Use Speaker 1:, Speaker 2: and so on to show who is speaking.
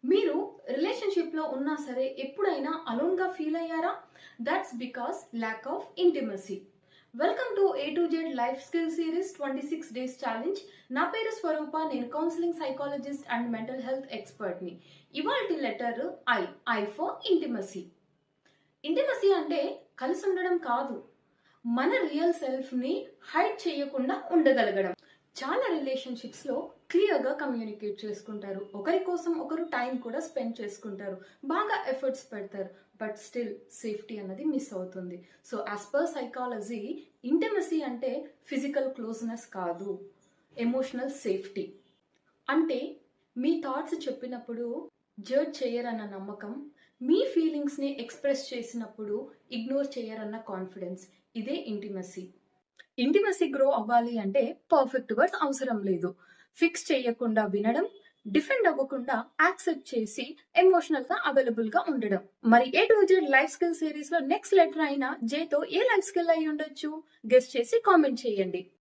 Speaker 1: మీరు రిలేషన్‌షిప్‌లో ఉన్నా సరే ఎప్పుడైనా అలోన్‌గా ఫీల్ అయ్యారా? That's because lack of intimacy. Welcome to A to Z life skill series 26 days challenge. నా పేరు స్వరూప. నేను counselling psychologist and mental health ఎక్స్‌పర్ట్‌ని. ఇవాల్టి letter I. I for intimacy. Intimacy అంటే కలిసి ఉండడం కాదు. మన రియల్ సెల్ఫ్‌ని హైడ్ చేయకుండా ఉండగలగడం. చాలా రిలేషన్షిప్స్‌లో క్లియర్‌గా కమ్యూనికేట్ చేసుకుంటారు. ఒకరి కోసం ఒకరు టైం కూడా స్పెండ్ చేసుకుంటారు. బాగా ఎఫర్ట్స్ పెడతారు. బట్ స్టిల్ సేఫ్టీ అన్నది మిస్ అవుతుంది. So as per psychology intimacy అంటే ఫిజికల్ క్లోజ్‌నెస్ కాదు. Emotional safety. అంటే మీ థాట్స్ చెప్పినప్పుడు జడ్జ్ చేయరన్న నమ్మకం, మీ ఫీలింగ్స్‌ని ఎక్స్‌ప్రెస్ చేసినప్పుడు ఇగ్నోర్ చేయరన్న కాన్ఫిడెన్స్. ఇదే ఇంటిమసీ. ఇంటిమసీ గ్రో అవ్వాలి అంటే పర్ఫెక్ట్ వర్డ్స్ అవసరం లేదు. ఫిక్స్ చేయకుండా వినడం, డిఫెండ్ అవ్వకుండా యాక్సెప్ట్ చేసి ఎమోషనల్ గా అవైలబుల్ గా ఉండడం. మరి A to Z life skill series లో నెక్స్ట్ లెటర్ అయిన జే తో ఏ లైఫ్ స్కిల్ అయి ఉండొచ్చు? గెస్ట్ చేసి కామెంట్ చేయండి.